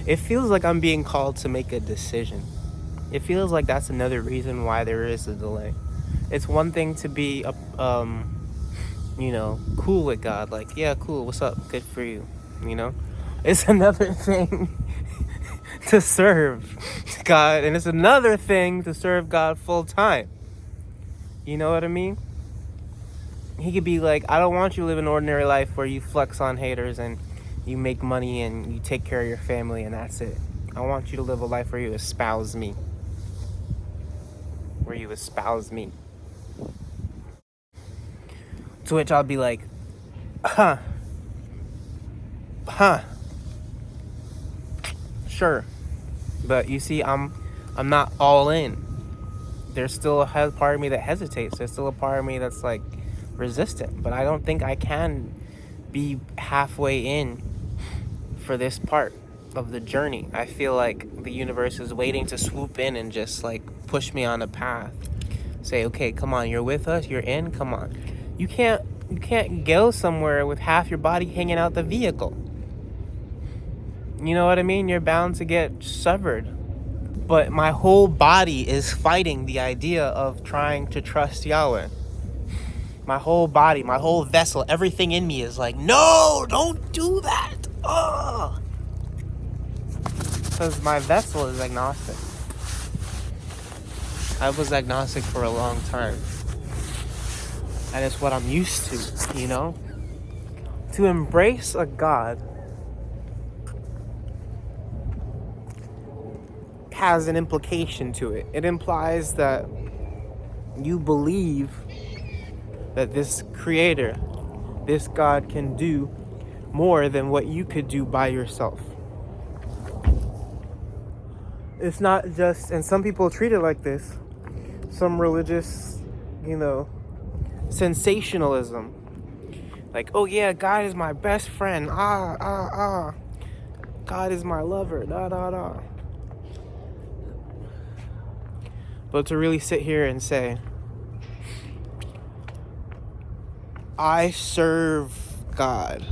It feels like I'm being called to make a decision. It feels like that's another reason why there is a delay. It's one thing to be, cool with God. Like, yeah, cool, what's up? Good for you, you know? It's another thing to serve God, and it's another thing to serve God full time. You know what I mean? He could be like, I don't want you to live an ordinary life where you flex on haters and you make money and you take care of your family and that's it. I want you to live a life where you espouse me. Where you espouse me. To which I'll be like, huh. Sure. But you see, I'm not all in. There's still a part of me that hesitates. There's still a part of me that's like resistant. But I don't think I can be halfway in for this part of the journey. I feel like the universe is waiting to swoop in and just like push me on a path. Say, okay, come on, you're with us, you're in, come on. You can't go somewhere with half your body hanging out the vehicle. You know what I mean? You're bound to get severed. But my whole body is fighting the idea of trying to trust Yahweh. My whole body, my whole vessel, everything in me is like, no, don't do that. Oh. Because my vessel is agnostic. I was agnostic for a long time. And it's what I'm used to, you know? To embrace a God has an implication to it. It implies that you believe that this creator, this God can do more than what you could do by yourself. It's not just, and some people treat it like this, some religious, sensationalism. Like, oh yeah, God is my best friend. God is my lover. But to really sit here and say, I serve God.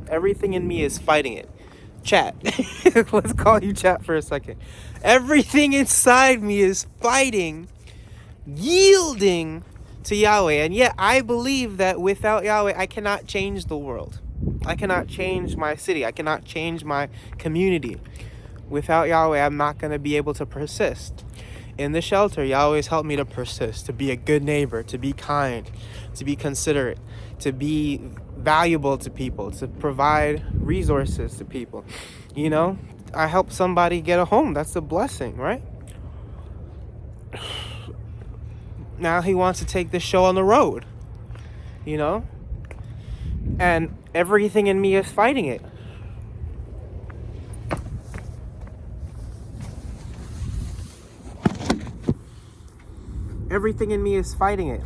Everything in me is fighting it. Chat. Let's call you chat for a second. Everything inside me is fighting, yielding to Yahweh. And yet I believe that without Yahweh, I cannot change the world. I cannot change my city. I cannot change my community. Without Yahweh, I'm not going to be able to persist. In the shelter, Yahweh's helped me to persist, to be a good neighbor, to be kind, to be considerate, to be valuable to people, to provide resources to people. You know, I help somebody get a home. That's a blessing, right? Now he wants to take this show on the road, you know? And everything in me is fighting it. Everything in me is fighting it.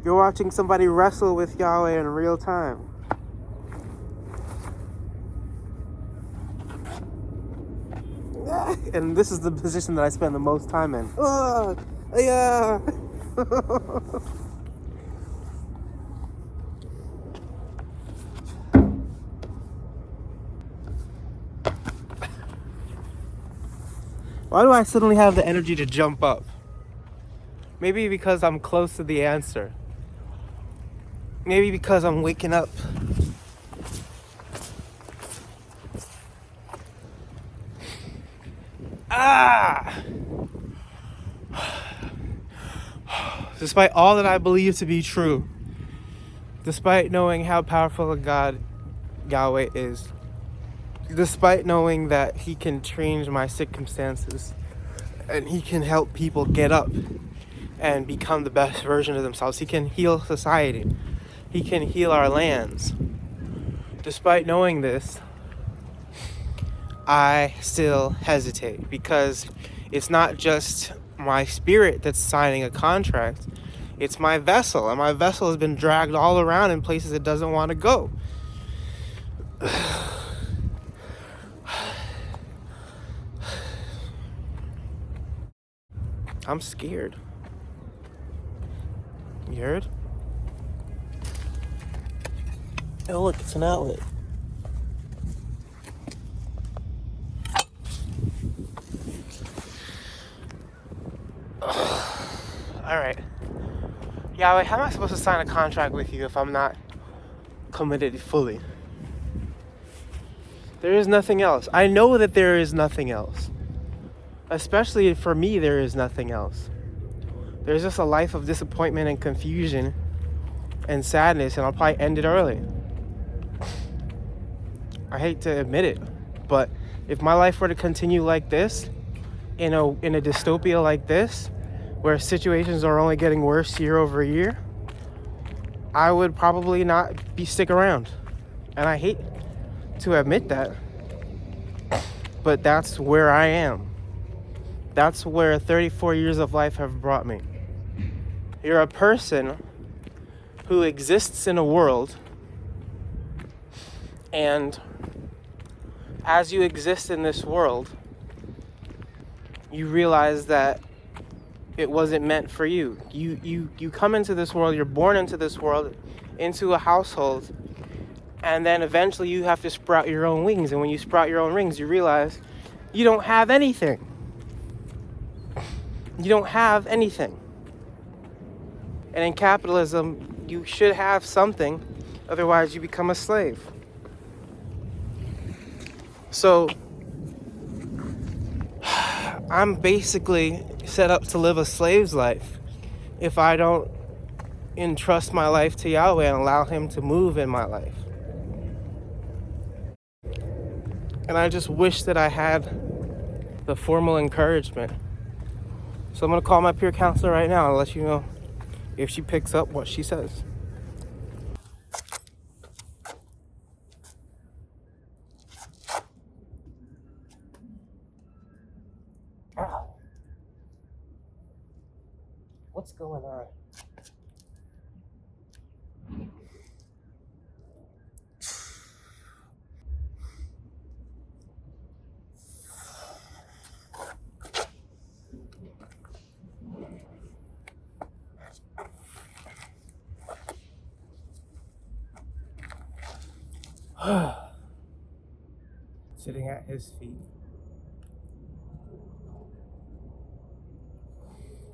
You're watching somebody wrestle with Yahweh in real time. And this is the position that I spend the most time in. Yeah. Why do I suddenly have the energy to jump up? Maybe because I'm close to the answer. Maybe because I'm waking up. Despite all that I believe to be true, despite knowing how powerful a God Yahweh is, despite knowing that he can change my circumstances and he can help people get up and become the best version of themselves, he can heal society, he can heal our lands. Despite knowing this, I still hesitate because it's not just my spirit that's signing a contract. It's my vessel, and my vessel has been dragged all around in places it doesn't want to go. I'm scared. You heard? Oh, look, it's an outlet. All right. Yahweh, how am I supposed to sign a contract with you if I'm not committed fully? There is nothing else. I know that there is nothing else. Especially for me, there is nothing else. There's just a life of disappointment and confusion and sadness, and I'll probably end it early. I hate to admit it, but if my life were to continue like this, in a dystopia like this, where situations are only getting worse year over year, I would probably not stick around. And I hate to admit that, but that's where I am. That's where 34 years of life have brought me. You're a person who exists in a world, and as you exist in this world, you realize that it wasn't meant for you. You come into this world, you're born into this world, into a household, and then eventually you have to sprout your own wings. And when you sprout your own wings, you realize you don't have anything. You don't have anything. And in capitalism, you should have something, otherwise you become a slave. So I'm basically set up to live a slave's life if I don't entrust my life to Yahweh and allow him to move in my life. And I just wish that I had the formal encouragement. So I'm going to call my peer counselor right now and let you know if she picks up what she says. Ow. What's going on? Sitting at his feet.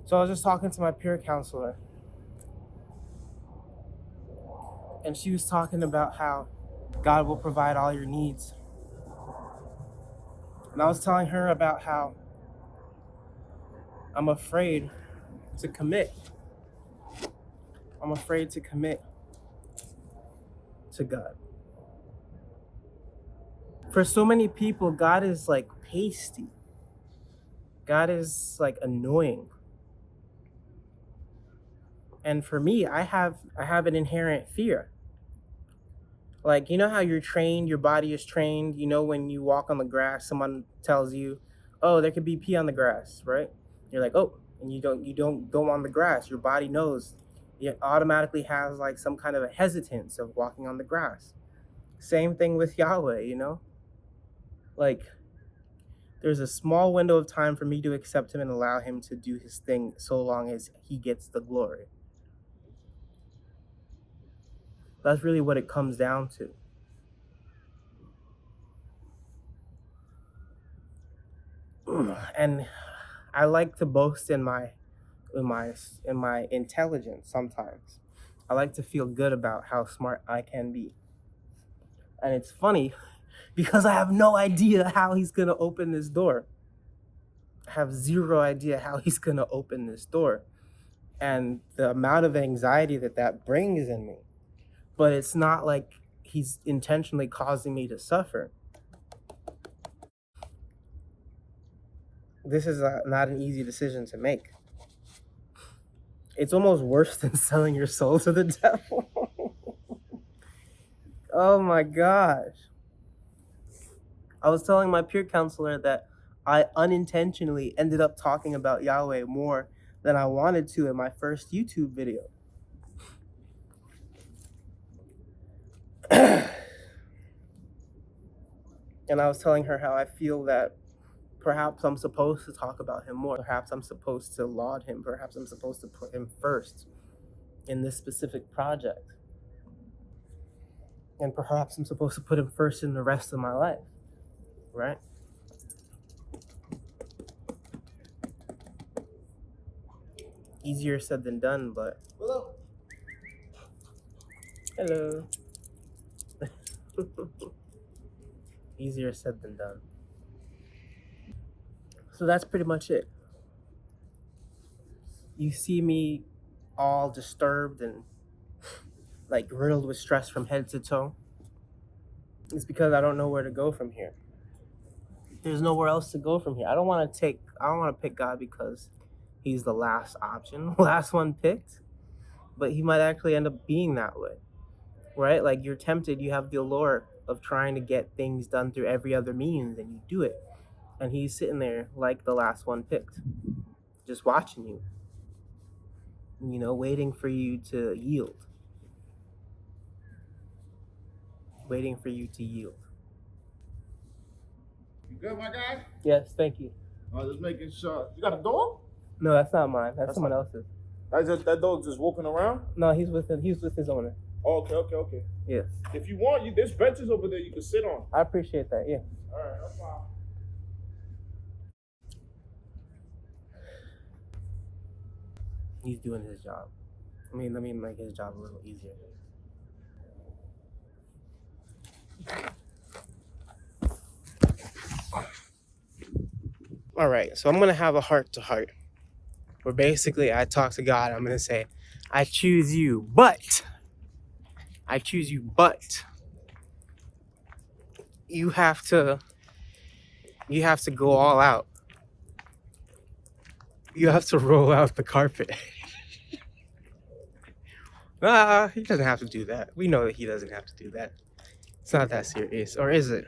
So I was just talking to my peer counselor, and she was talking about how God will provide all your needs. And I was telling her about how I'm afraid to commit. I'm afraid to commit to God. For so many people, God is like pasty. God is like annoying. And for me, I have an inherent fear. Like, you know how you're trained, your body is trained, you know, when you walk on the grass, someone tells you, oh, there could be pee on the grass, right? You're like, oh, and you don't go on the grass. Your body knows. It automatically has like some kind of a hesitance of walking on the grass. Same thing with Yahweh, you know? Like, there's a small window of time for me to accept him and allow him to do his thing so long as he gets the glory. That's really what it comes down to. And I like to boast in my intelligence sometimes. I like to feel good about how smart I can be. And it's funny because I have no idea how he's going to open this door. I have zero idea how he's going to open this door. And the amount of anxiety that brings in me. But it's not like he's intentionally causing me to suffer. This is not an easy decision to make. It's almost worse than selling your soul to the devil. Oh my gosh. I was telling my peer counselor that I unintentionally ended up talking about Yahweh more than I wanted to in my first YouTube video. And I was telling her how I feel that perhaps I'm supposed to talk about him more. Perhaps I'm supposed to laud him. Perhaps I'm supposed to put him first in this specific project. And perhaps I'm supposed to put him first in the rest of my life, right? Easier said than done, but hello. Easier said than done. So that's pretty much it. You see me all disturbed and like riddled with stress from head to toe. It's because I don't know where to go from here. There's nowhere else to go from here. I don't want to pick God because he's the last option, last one picked, but he might actually end up being that way, right? Like you're tempted, you have the allure of trying to get things done through every other means and you do it. And he's sitting there like the last one picked, just watching you, waiting for you to yield, waiting for you to yield. You good, my guy? Yes, thank you. I was just making sure. You got a dog? No, that's not mine. That's someone else's. That dog just walking around? No, he's with his owner. Oh, okay. Yes. If you want, there's benches over there you can sit on. I appreciate that. Yeah. All right, that's fine. He's doing his job. Let me make his job a little easier. All right, so I'm gonna have a heart to heart, where basically I talk to God. I'm gonna say, I choose you, but you have to go all out. You have to roll out the carpet. He doesn't have to do that. We know that he doesn't have to do that. It's not that serious, or is it?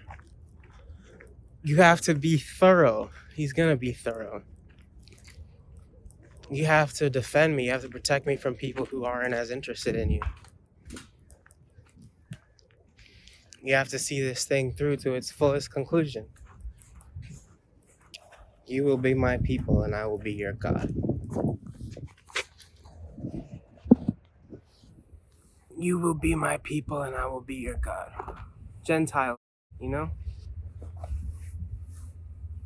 You have to be thorough. He's gonna be thorough. You have to defend me. You have to protect me from people who aren't as interested in you. You have to see this thing through to its fullest conclusion. You will be my people and I will be your God. You will be my people and I will be your God. Gentile,